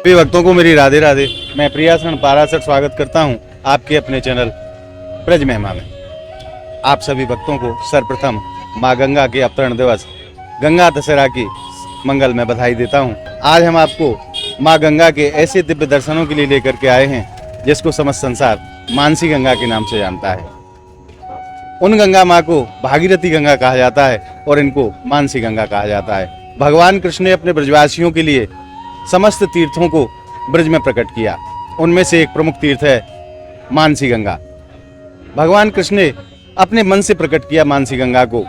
सभी भक्तों को मेरी राधे राधे। मैं प्रियासरण पारासर स्वागत करता हूं आपके अपने चैनल ब्रज महिमा में। आप सभी भक्तों को सर्वप्रथम माँ गंगा के अवतरण दिवस गंगा दशहरा की मंगल में बधाई देता हूं। आज हम आपको माँ गंगा के ऐसे दिव्य दर्शनों के लिए लेकर के आए हैं जिसको समस्त संसार मानसी गंगा के नाम से जानता है। उन गंगा माँ को भागीरथी गंगा कहा जाता है और इनको मानसी गंगा कहा जाता है। भगवान कृष्ण ने अपने ब्रजवासियों के लिए समस्त तीर्थों को ब्रज में प्रकट किया। उनमें से एक प्रमुख तीर्थ है मानसी गंगा। भगवान कृष्ण ने अपने मन से प्रकट किया मानसी गंगा को।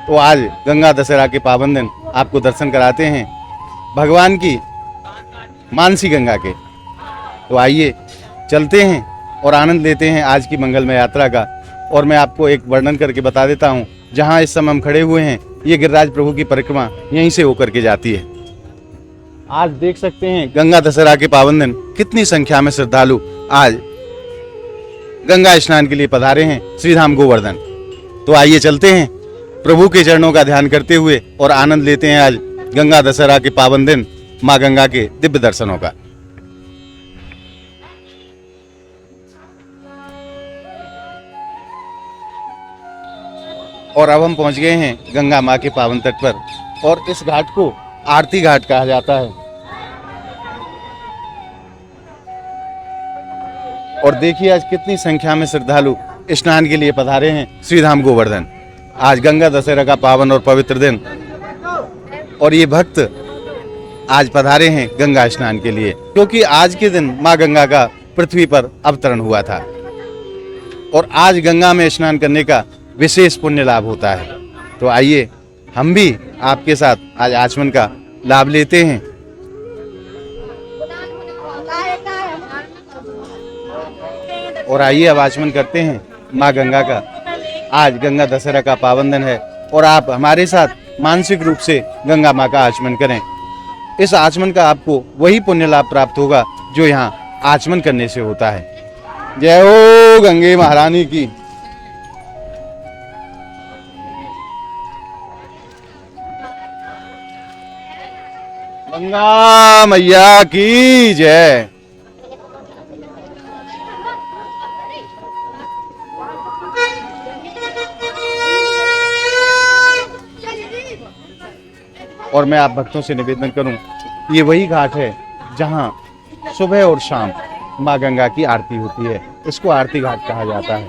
तो आज गंगा दशहरा के पावन दिन आपको दर्शन कराते हैं भगवान की मानसी गंगा के। तो आइए चलते हैं और आनंद लेते हैं आज की मंगलमय यात्रा का। और मैं आपको एक वर्णन करके बता देता हूँ, जहाँ इस समय हम खड़े हुए हैं ये गिरिराज प्रभु की परिक्रमा यहीं से होकर के जाती है। आज देख सकते हैं गंगा दशहरा के पावन दिन कितनी संख्या में श्रद्धालु आज गंगा स्नान के लिए पधारे हैं श्रीधाम गोवर्धन। तो आइए चलते हैं प्रभु के चरणों का ध्यान करते हुए और आनंद लेते हैं आज गंगा दशहरा के पावन दिन माँ गंगा के दिव्य दर्शनों का। और अब हम पहुंच गए हैं गंगा माँ के पावन तट पर और इस घाट को आरती घाट कहा जाता है। और देखिए आज कितनी संख्या में श्रद्धालु स्नान के लिए पधारे हैं श्रीधाम गोवर्धन। आज गंगा दशहरा का पावन और पवित्र दिन और ये भक्त आज पधारे हैं गंगा स्नान के लिए, क्योंकि आज के दिन माँ गंगा का पृथ्वी पर अवतरण हुआ था। और आज गंगा में स्नान करने का विशेष पुण्य लाभ होता है। तो आइए हम भी आपके साथ आज आचमन का लाभ लेते हैं। और आइए अब आचमन करते हैं माँ गंगा का। आज गंगा दशहरा का पावन दिन है और आप हमारे साथ मानसिक रूप से गंगा माँ का आचमन करें। इस आचमन का आपको वही पुण्य लाभ प्राप्त होगा जो यहाँ आचमन करने से होता है। जय हो गंगे महारानी की। गंगा मैया की जय। और मैं आप भक्तों से निवेदन करूं, ये वही घाट है जहां सुबह और शाम माँ गंगा की आरती होती है। इसको आरती घाट कहा जाता है।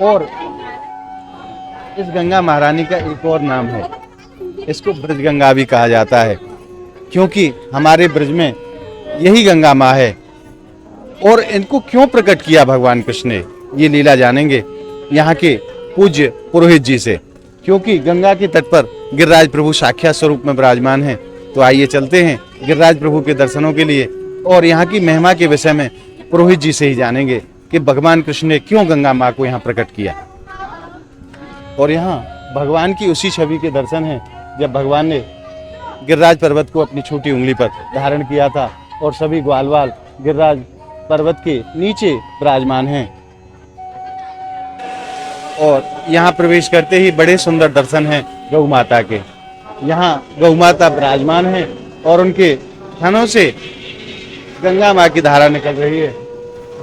और इस गंगा महारानी का एक और नाम है, इसको ब्रज गंगा भी कहा जाता है, क्योंकि हमारे ब्रज में यही गंगा माँ है। और इनको क्यों प्रकट किया भगवान कृष्ण ने, ये लीला जानेंगे यहाँ के पूज्य पुरोहित जी से, क्योंकि गंगा के तट पर गिरिराज प्रभु साक्षात स्वरूप में विराजमान हैं। तो आइए चलते हैं गिरिराज प्रभु के दर्शनों के लिए और यहाँ की महिमा के विषय में पुरोहित जी से ही जानेंगे कि भगवान कृष्ण ने क्यों गंगा माँ को यहाँ प्रकट किया। और यहाँ भगवान की उसी छवि के दर्शन हैं जब भगवान ने गिरिराज पर्वत को अपनी छोटी उंगली पर धारण किया था और सभी ग्वालवाल गिरिराज पर्वत के नीचे विराजमान हैं। और यहाँ प्रवेश करते ही बड़े सुंदर दर्शन हैं गौ माता के। यहाँ गौ माता विराजमान हैं और उनके थनों से गंगा माँ की धारा निकल रही है।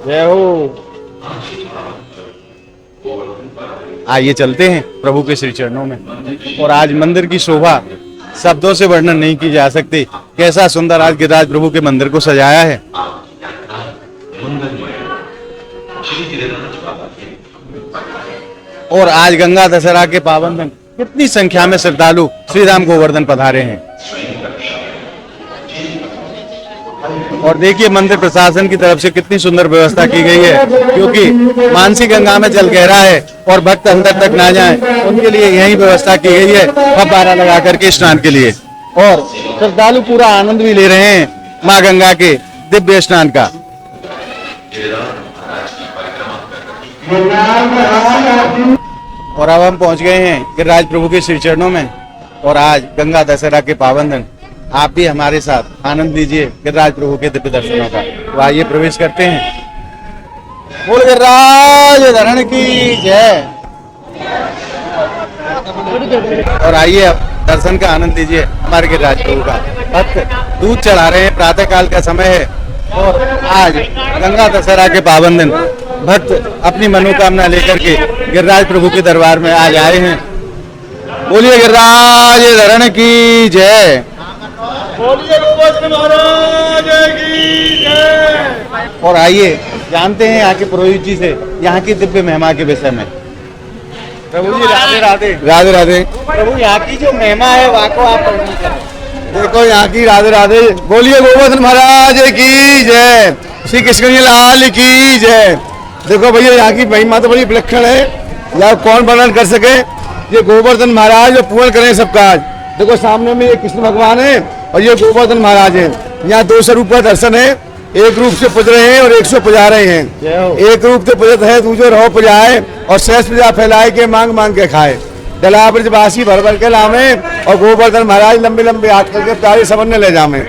जय हो। आइए चलते हैं प्रभु के श्री चरणों में। और आज मंदिर की शोभा शब्दों से वर्णन नहीं की जा सकती। कैसा सुंदर आज गिरिराज प्रभु के मंदिर को सजाया है। और आज गंगा दशहरा के पावन दिन कितनी संख्या में श्रद्धालु श्रीधाम गोवर्धन पधारे हैं। और देखिए मंदिर प्रशासन की तरफ से कितनी सुंदर व्यवस्था की गई है, क्योंकि मानसी गंगा में जल गहरा है और भक्त अंदर तक ना जाएं, उनके लिए यही व्यवस्था की गई है फव्वारा लगा करके स्नान के लिए। और श्रद्धालु पूरा आनंद भी ले रहे हैं माँ गंगा के दिव्य स्नान का। और अब हम पहुंच गए हैं गिरिराज प्रभु के श्री चरणों में। और आज गंगा दशहरा के पावन दिन आप भी हमारे साथ आनंद लीजिए गिरिराज प्रभु के दिव्य दर्शनों का। तो आइए प्रवेश करते हैं। बोल गिरिराज धरण की जय। और आइए अब दर्शन का आनंद लीजिए हमारे गिरिराज प्रभु का। भक्त दूध चढ़ा रहे हैं। प्रातः काल का समय है और आज गंगा दशहरा के पावन दिन भक्त अपनी मनोकामना लेकर के गिरिराज प्रभु के दरबार में आज आए हैं। बोलिए गिरिराज धरण की जय, बोलिए गोवर्धन महाराज की जय। और आइए जानते हैं यहाँ के पुरोहित जी से यहाँ की दिव्य महिमा के विषय में। प्रभु जी राधे राधे। राधे राधे। प्रभु यहाँ की जो महिमा है वहाँ को आप वर्णन करें। देखो यहाँ की राधे राधे। बोलिए गोवर्धन महाराज की जय, श्री कृष्ण लाल की जय। देखो भैया यहाँ की महिमा तो बड़ी विलक्षण है, यहाँ कौन वर्णन कर सके। ये गोवर्धन महाराज जो पूर्ण करें सब काज। देखो सामने में ये कृष्ण भगवान है और ये गोवर्धन महाराज है। यहाँ दो स्वरूप का दर्शन है, एक रूप से पुज रहे हैं और एक से पुजा रहे हैं। एक रूप से पुजत है दूसरे रहो पुजाए और सहस प्रजा फैलाए के मांग मांग के खाए। डला ब्रजवासी भर भर के लामे और गोवर्धन महाराज लंबे लंबे हाथ करके प्यारे समन्वय ले जामे।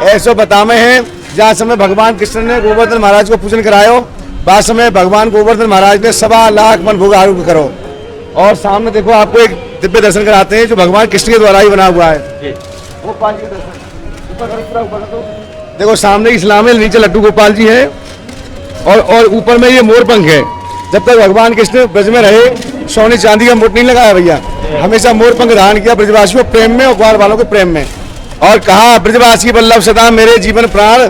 ऐसो बतामे हैं जहाँ समय भगवान कृष्ण ने गोवर्धन महाराज को पूजन करायो, बाद समय भगवान गोवर्धन महाराज ने 1.25 लाख मन भोग आरोप करो। और सामने देखो आपको एक दिव्य दर्शन कराते हैं जो भगवान कृष्ण के द्वारा ही बना हुआ है। गोपाल जी देखो सामने इस्लाम है, नीचे लड्डू गोपाल जी है और ऊपर में ये मोर पंख है। जब तक भगवान कृष्ण ब्रज में रहे सोने चांदी का मुकुट नहीं लगाया भैया, हमेशा मोर पंख धारण किया ब्रजवासियों प्रेम में और ग्वाल वालों के प्रेम में। और कहा ब्रजवासी वल्लभ सदा मेरे जीवन प्राण,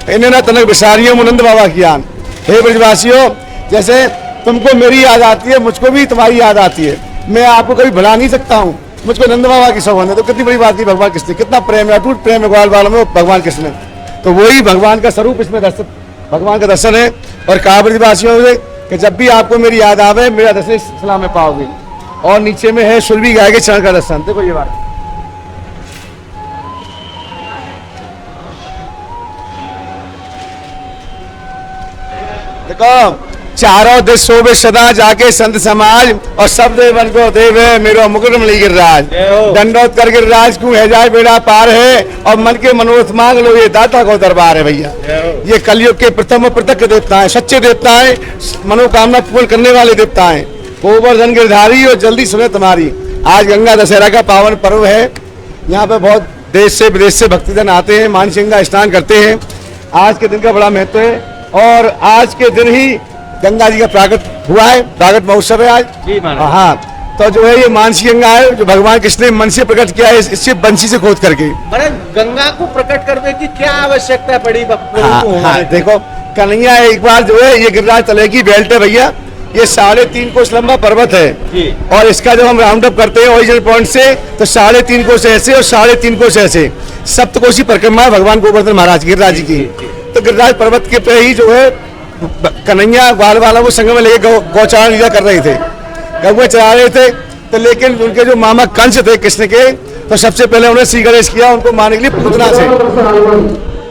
इन्हें न तनक विसारियों मुनंद बाबा की आन। हे ब्रजवासियों, जैसे तुमको मेरी याद आती है मुझको भी तुम्हारी याद आती है, मैं आपको कभी भुला नहीं सकता हूँ। मुझको नंद बाबा की सौगंध है। तो कितनी बड़ी बात थी भगवान कृष्ण, कितना प्रेम है, अटूट प्रेम है ग्वाल वालों में भगवान कृष्ण। तो वही भगवान का स्वरूप इसमें दर्शन, भगवान का दर्शन है। और कहा ब्रजवासियों से कि जब भी आपको मेरी याद आवे मेरा दर्शन इस इस्लाम में पाओगे। और नीचे में है सुरभि गाय के चरण का दर्शन। देखो ये बात देखो, चारों दिश शोभे सदा जाके संत समाज और सब देवन को देवे मेरो मुकुट मणि गिरिराज। दंडोत कर गिरिराज क्यों है जाए बेड़ा पार है और मन के मनोरथ मांग लो ये दाता को दरबार है भैया। ये कलयुग के प्रथम प्रत्यक्ष देवता है, सच्चे देवता है, मनोकामना पूर्ण करने वाले देवता है। गोवर्धन गिरधारी और जल्दी सुने तुम्हारी। आज गंगा दशहरा का पावन पर्व है। यहाँ पे बहुत देश से विदेश से भक्तजन आते हैं, मानसिंगा स्नान करते हैं। आज के दिन का बड़ा महत्व है और आज के दिन ही गंगा जी का प्रागट हुआ है, प्रागट महोत्सव है आज। हाँ, तो जो है ये मानसी गंगा है जो भगवान कृष्ण ने मन से प्रकट किया है, इससे बंसी से खोद करके। गंगा को प्रकट करने की क्या आवश्यकता पड़ी? हाँ, देखो कन्हैया एक बार जो है ये गिरिराज तले की बेल्ट है भैया, ये 3.5 कोस लंबा पर्वत है और इसका जब हम राउंड अप करते हैं ओरिजिनल पॉइंट से तो 3.5 कोस ऐसे और 3.5 कोस ऐसे सप्तकोशी परिक्रमा है भगवान गोवर्धन महाराज गिरिराज जी की। तो गिरिराज पर्वत के पे ही जो है कन्हैया ग्वाल वालों को संग में लेके गौचारण लीला कर रहे थे, गौवे चला रहे थे। तो लेकिन उनके जो मामा कंस थे कृष्ण के, तो सबसे पहले उन्हें श्री गणेश किया उनको मारने के लिए पूतना से।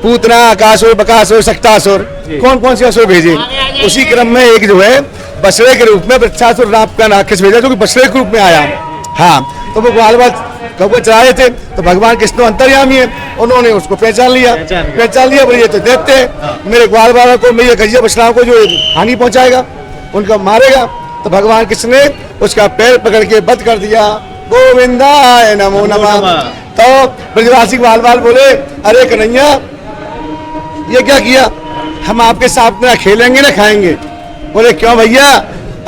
पूतना, आकासुर, बकासुर, सक्तासुर, कौन कौन से असुर भेजे। उसी क्रम में एक जो है बछड़े के रूप में वृक्षासुर नाम का राक्षस भेजा जो कि बछड़े के रूप में आया। हाँ, तो वो ग्वाल गौवे चला रहे थे तो भगवान कृष्ण अंतर्यामी है, उन्होंने उसको पहचान लिया। बोले ये तो देखते हैं मेरे ग्वाल वालों को, मेरे गजिया बछड़ाओं को जो हानि पहुंचाएगा उनका मारेगा। तो भगवान कृष्ण ने उसका पैर पकड़ के बंद कर दिया, गोविंदाय नमो नमः। तो ब्रजवासी ग्वाल वाल बोले अरे कन्हैया ये क्या किया, हम आपके साथ में खेलेंगे ना खाएंगे। बोले क्यों भैया,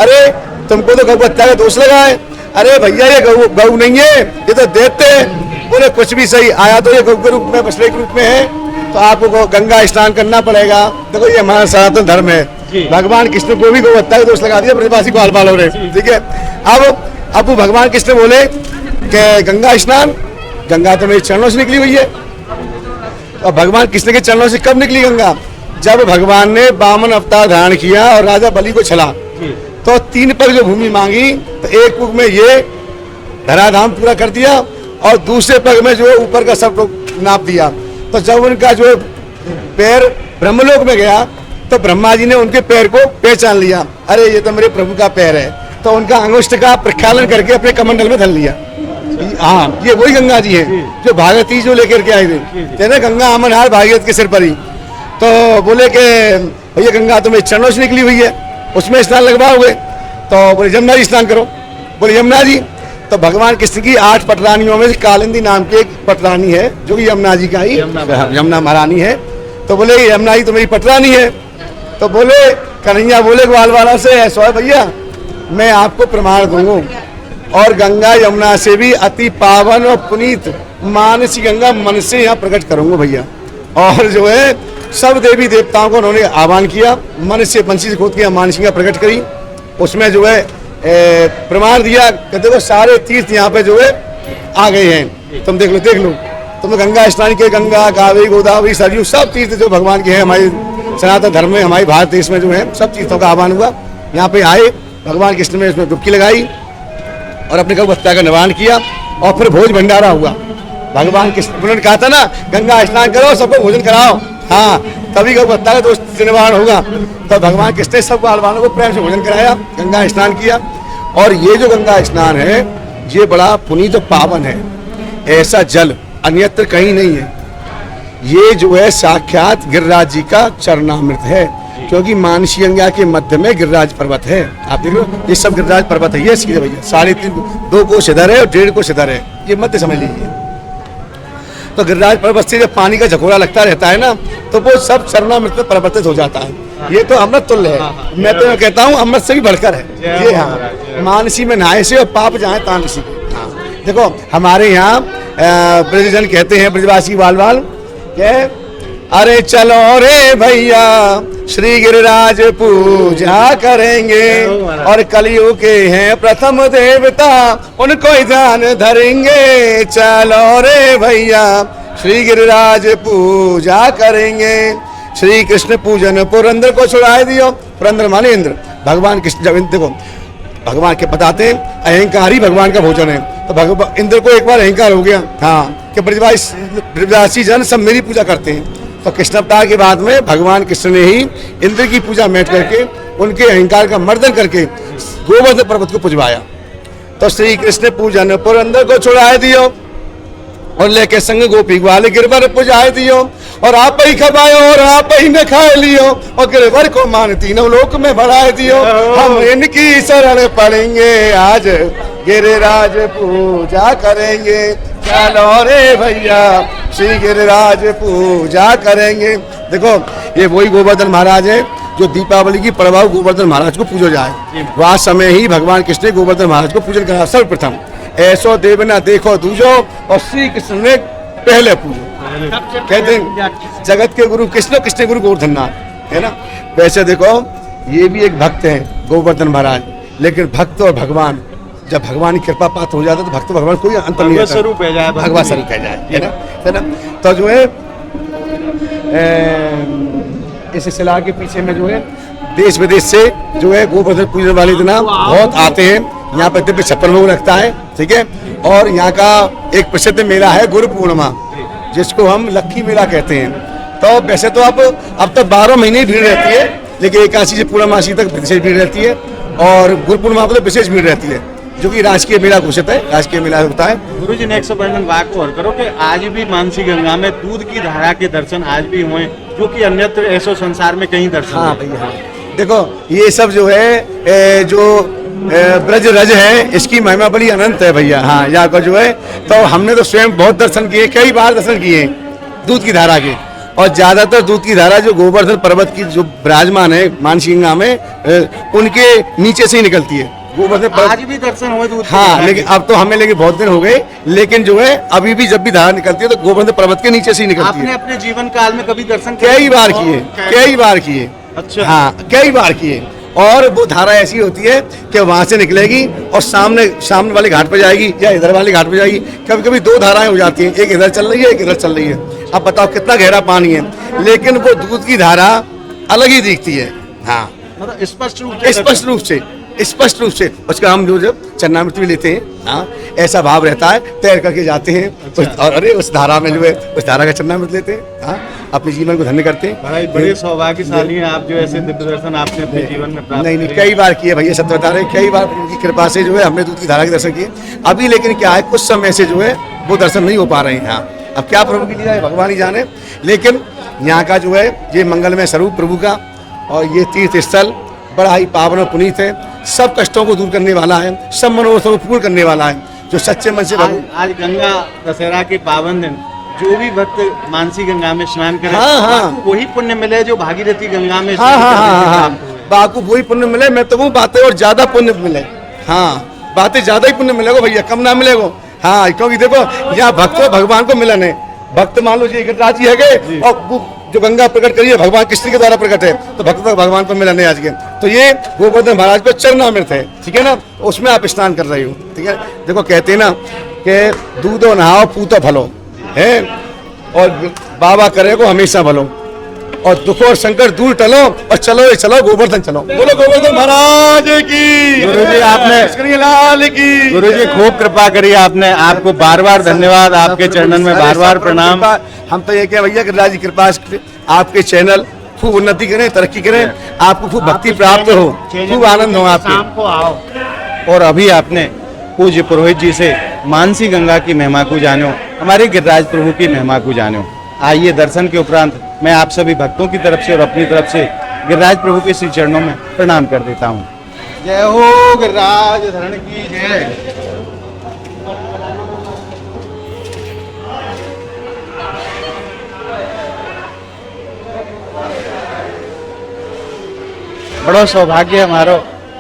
अरे तुमको तो गौ हत्या का दोष लगा है। अरे भैया ये गौ नहीं है, ये तो देते हैं। बोले कुछ भी सही, आया तो ये गौ के रूप में बछड़े के रूप में है, तो आपको गंगा स्नान करना पड़ेगा। देखो ये हमारा सनातन धर्म है। भगवान कृष्ण को भी गौ हत्या का दोष लगा दिया ब्रजवासी ग्वाल वालों ने, ठीक है। अब भगवान कृष्ण बोले कि गंगा स्नान, गंगा तो मेरे चरणों से निकली हुई है। और भगवान कृष्ण के चरणों से कब निकली गंगा, जब भगवान ने वामन अवतार धारण किया और राजा बलि को छला तो 3 पग जो भूमि मांगी, तो एक पग में ये धराधाम पूरा कर दिया और दूसरे पग में जो ऊपर का सब नाप दिया। तो जब उनका जो पैर ब्रह्मलोक में गया तो ब्रह्मा जी ने उनके पैर को पहचान लिया, अरे ये तो मेरे प्रभु का पैर है। तो उनका अंगुष्ठ का प्रक्षालन करके अपने कमंडल में धर लिया। हाँ, ये वही गंगा जी है जो भागवती जो लेकर के आए थे ना, गंगा अमनहार भागीरथ के सिर पर ही। तो बोले कि भैया गंगा तो मेरे चरणों से निकली हुई है, उसमें स्नान लगवाओगे। तो बोले यमुना जी स्नान करो। बोले यमुना जी, तो भगवान कृष्ण की 8 पटरानियों में से कालिंदी नाम की एक पटरानी है जो कि यमुना जी का ही यमुना महारानी है। तो बोले यमुना जी तो मेरी पटरानी है। तो बोले कन्हैया बोले ग्वाल वाला से, ऐसा है भैया मैं आपको प्रमाण दूंगा और गंगा यमुना से भी अति पावन और पुनीत मानसी गंगा मन से यहाँ प्रकट करूंगा भैया। और जो है सब देवी देवताओं को उन्होंने आह्वान किया, मन से बंसी से खोद के मानसी गंगा प्रकट करी। उसमें जो है प्रमाण दिया कि देखो सारे तीर्थ यहाँ पे जो है आ गए हैं, तुम देख लो तुम गंगा स्नान के, गंगा कावेरी गोदावरी सरयू सब तीर्थ जो भगवान के हैं हमारे सनातन धर्म में, हमारे भारत देश में जो है सब तीर्थों का आह्वान हुआ। यहाँ पे आए भगवान कृष्ण में इसमें डुबकी लगाई और अपने गौ बत्ता का निर्माण किया और फिर भोज भंडारा हुआ। भगवान कृष्ण उन्होंने कहा था ना गंगा स्नान करो सबको भोजन कराओ, हाँ तभी गौ बत्ता का दोस्त निर्माण होगा। तो भगवान कृष्ण ने सब बालवानों को प्रेम से भोजन कराया, गंगा स्नान किया। और ये जो गंगा स्नान है ये बड़ा पुनीत और पावन है, ऐसा जल अन्यत्र कहीं नहीं है। ये जो है साक्षात गिरिराज जी का चरणामृत है, क्योंकि मानसी गंगा के मध्य में गिरिराज पर्वत है। आप देख लो ये सब गिरिराज पर्वत है, ये सीधे भैया 3.5 2 कोस इधर है और 1.5 कोस इधर है, ये मध्य समझ लीजिए। तो गिरिराज पर्वत से जब पानी का झकोरा लगता रहता है ना तो वो सब चरणामृत में परिवर्तित हो जाता है। ये तो अमृत तुल्य है, मैं तो कहता हूँ अमृत से भी बढ़कर है ये। हाँ मानसी में नहाए से और पाप जाए तानसी। हाँ देखो हमारे यहाँ ब्रजजन कहते हैं, ब्रजवासी बाल बाल के अरे चलो रे भैया श्री गिरिराज पूजा करेंगे और कलयुग के हैं प्रथम देवता उनको ही ध्यान धरेंगे। चलो रे भैया श्री गिरिराज पूजा करेंगे। श्री कृष्ण पूजन पुरंदर को छुड़ाए दियो, पुरंदर माने इंद्र। भगवान कृष्ण जब देखो भगवान के बताते हैं अहंकार ही भगवान का भोजन है। तो भगवान इंद्र को एक बार अहंकार हो गया, हाँ कि ब्रजवासी जन सब मेरी पूजा करते हैं। तो कृष्ण अवतार के बाद में भगवान कृष्ण ने ही इंद्र की पूजा मैट करके उनके अहंकार का मर्दन करके गोवर्धन पर्वत को पुजवाया। तो श्री कृष्ण पूजन पुरंदर को छुड़ाए दियो और लेके संग गोपी ग्वाल गिरवर पुजाए दियो और आप ही खबायो और आप ही ने खा लियो और गिरवर को मान तीनों लोक में बढ़ाए दियो। हम इनकी शरण पड़ेंगे आज गिरिराज पूजा करेंगे। चलो रे भैया श्री गिरिराज पूजा करेंगे। देखो ये वही गोवर्धन महाराज है जो दीपावली की पर्व गोवर्धन महाराज को पूजो जाए, वह समय ही भगवान कृष्ण ने गोवर्धन महाराज को पूजन करा सर्वप्रथम। ऐसो देव न देखो दूजो और श्री कृष्ण ने पहले पूजो। कहते हैं जगत के गुरु कृष्ण, कृष्ण गुरु गोवर्धननाथ है ना। वैसे देखो ये भी एक भक्त है गोवर्धन महाराज, लेकिन भक्त और भगवान जब भगवान की कृपा प्राप्त हो जाता है तो भक्त भगवान कोई अंतर नहीं रहता, स्वरूप है जाए भगवान स्वरूप है जाए है ना। तो जो है इस शिला के पीछे में जो है देश विदेश से जो है गोवर्धन पूजन वाले दिन बहुत आते हैं। यहाँ पर दिव्य 56 भोग लगता है, ठीक है। और यहाँ का एक प्रसिद्ध मेला है गुरु पूर्णिमा, जिसको हम लक्की मेला कहते हैं। तो वैसे तो अब तो 12 महीने भीड़ रहती है, लेकिन एकादशी से पूर्णमासी तक विशेष भीड़ रहती है और गुरु पूर्णिमा पर विशेष भीड़ रहती है, जो कि राजकीय मेला घोषित है, राजकीय मेला होता है। गुरुजी ने 100% बात को और करो कि आज भी मानसी गंगा में दूध की धारा के दर्शन आज भी हुए, जो कि अन्यत्र ऐसो संसार में कहीं दर्शन। हाँ भैया हाँ देखो ये सब जो है जो ब्रज रज है इसकी महिमा बड़ी अनंत है भैया। हाँ यहाँ का जो है तो हमने तो स्वयं बहुत दर्शन किए, कई बार दर्शन किए दूध की धारा के। और ज्यादातर दूध की धारा जो गोवर्धन पर्वत की जो विराजमान है मानसी गंगा में उनके नीचे से ही निकलती है। गोवर्धन पर्वत आज भी दर्शन हुए दूध। हाँ लेकिन अब तो हमें लेकिन बहुत दिन हो गए, लेकिन जो है अभी भी जब भी धारा निकलती है तो गोवर्धन पर्वत के नीचे से ही निकलती है। आपने अपने जीवन काल में कभी दर्शन कई बार किए। अच्छा हाँ कई बार किए। और वो धारा ऐसी होती है कि वहां से निकलेगी और सामने वाले घाट पर जाएगी या इधर वाले घाट पर जाएगी। कभी कभी 2 धाराएं हो जाती हैं, एक इधर चल रही है एक इधर चल रही है। अब बताओ कितना गहरा पानी है, लेकिन वो दूध की धारा अलग ही दिखती है। हाँ मतलब स्पष्ट रूप से उसका हम जो चरणामृत भी लेते हैं। हाँ ऐसा भाव रहता है, तैर करके जाते हैं। अच्छा। और अरे उस धारा में जो है उस धारा का चरणामृत लेते हैं। हाँ अपने जीवन को धन्य करते हैं। बड़े सौभाग्यशाली हैं आप, जो ऐसे दिव्य दर्शन आपने अपने जीवन में प्राप्त नहीं कई बार किए भैया, सत्य बता रहे, कई बार उनकी कृपा से जो है हमने दूध की धारा के दर्शन किए। अभी लेकिन क्या है कुछ समय से जो है वो दर्शन नहीं हो पा रहे हैं। हाँ अब क्या प्रभु की लीला है भगवान ही जाने, लेकिन यहाँ का जो है ये मंगलमय स्वरूप प्रभु का और ये तीर्थ स्थल बड़ा ही पावन और पुनीत है। सब कष्टों को दूर करने वाला है, सब मनोरथों को पूर्ण करने वाला है। जो सच्चे मन से आज गंगा दशहरा के पावन दिन जो भी भक्त मानसी गंगा में स्नान करे, हाँ, हाँ। आपको वही पुण्य मिले जो भागीरथी गंगा में हाँ हाँ हाँ स्नान हाँ करने से बापू वही पुण्य मिले। मैं तो वो बातें और ज्यादा पुण्य मिले। हाँ बातें ज्यादा ही पुण्य मिलेगा भैया, कम ना मिलेगा। हाँ क्योंकि देखो यहाँ भक्त भगवान को मिलन है। भक्त मान लो जी गिरिराज जी है गए और वो जो गंगा प्रकट करी है भगवान कृष्ण के द्वारा प्रकट है, तो भक्त भगवान को मिलन है आज के। तो ये गोवर्धन महाराज को चरणामृत है, ठीक है ना, उसमें आप स्नान कर रहे हो, ठीक है। देखो कहते हैं ना कि दूधो नहाओ पूतो भलो है, और बाबा करे को हमेशा भलो, और दुख और संकट दूर टलो, और चलो चलो गोवर्धन चलो। बोलो गोवर्धन महाराज की। गुरुजी आपने कृष्ण लाल की। गुरुजी खूब कृपा करी आपने, आपको बार बार धन्यवाद, आपके चरणन में बार बार प्रणाम। हम तो ये क्या भैया गिरिराज जी कृपा आपके चैनल खूब उन्नति करें, तरक्की करें, आपको खूब भक्ति प्राप्त हो, खूब आनंद हो आपके। और अभी आपने पूज्य पुरोहित जी से मानसी गंगा की महिमा को जानो, हमारे गिरिराज प्रभु की महिमा को जानो। आइए दर्शन के उपरांत मैं आप सभी भक्तों की तरफ से और अपनी तरफ से गिरिराज प्रभु के श्री चरणों में प्रणाम कर देता हूँ। जय हो गिरिराज धरण की जय। बड़ा सौभाग्य हमारो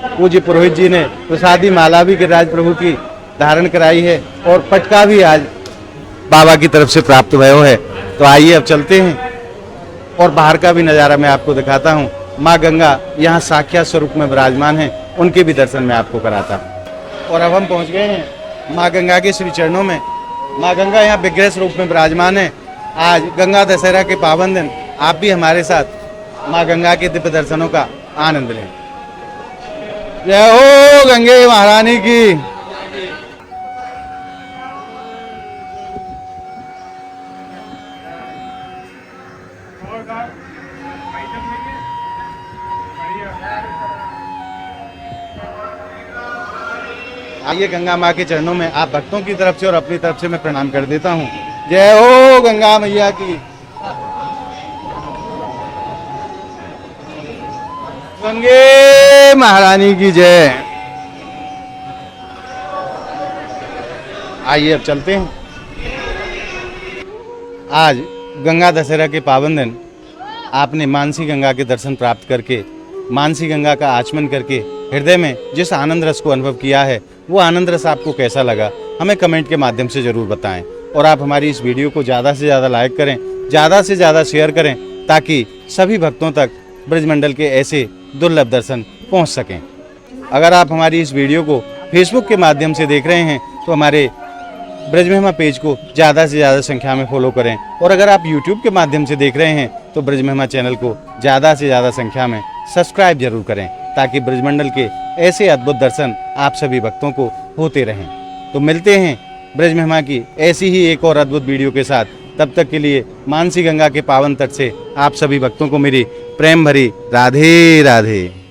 पूज्य पुरोहित जी ने प्रसादी माला भी गिरिराज प्रभु की धारण कराई है और पटका भी आज बाबा की तरफ से प्राप्त भयो है। तो आइए अब चलते हैं और बाहर का भी नज़ारा मैं आपको दिखाता हूँ। माँ गंगा यहाँ साक्षात स्वरूप में विराजमान है, उनके भी दर्शन मैं आपको कराता हूँ। और अब हम पहुँच गए हैं माँ गंगा के श्री चरणों में। माँ गंगा यहाँ विग्रह स्वरूप में विराजमान है। आज गंगा दशहरा के पावन दिन आप भी हमारे साथ माँ गंगा के दिव्य दर्शनों का आनंद लें। जय हो गंगे महारानी की। आइए गंगा माँ के चरणों में आप भक्तों की तरफ से और अपनी तरफ से मैं प्रणाम कर देता हूँ। जय हो गंगा मैया की। गंगे महारानी की जय। आइए अब चलते हैं। आज गंगा दशहरा के पावन दिन आपने मानसी गंगा के दर्शन प्राप्त करके, मानसी गंगा का आचमन करके हृदय में जिस आनंद रस को अनुभव किया है, वो आनंद रस आपको कैसा लगा हमें कमेंट के माध्यम से ज़रूर बताएं। और आप हमारी इस वीडियो को ज़्यादा से ज़्यादा लाइक करें, ज़्यादा से ज़्यादा शेयर करें, ताकि सभी भक्तों तक ब्रजमंडल के ऐसे दुर्लभ दर्शन पहुंच सकें। अगर आप हमारी इस वीडियो को फेसबुक के माध्यम से देख रहे हैं तो हमारे ब्रज महिमा पेज को ज़्यादा से ज़्यादा संख्या में फॉलो करें। और अगर आप यूट्यूब के माध्यम से देख रहे हैं तो ब्रज महिमा चैनल को ज़्यादा से ज़्यादा संख्या में सब्सक्राइब जरूर करें, ताकि ब्रजमंडल के ऐसे अद्भुत दर्शन आप सभी भक्तों को होते रहें। तो मिलते हैं ब्रज महिमा की ऐसी ही एक और अद्भुत वीडियो के साथ। तब तक के लिए मानसी गंगा के पावन तट से आप सभी भक्तों को मेरी प्रेम भरी राधे राधे।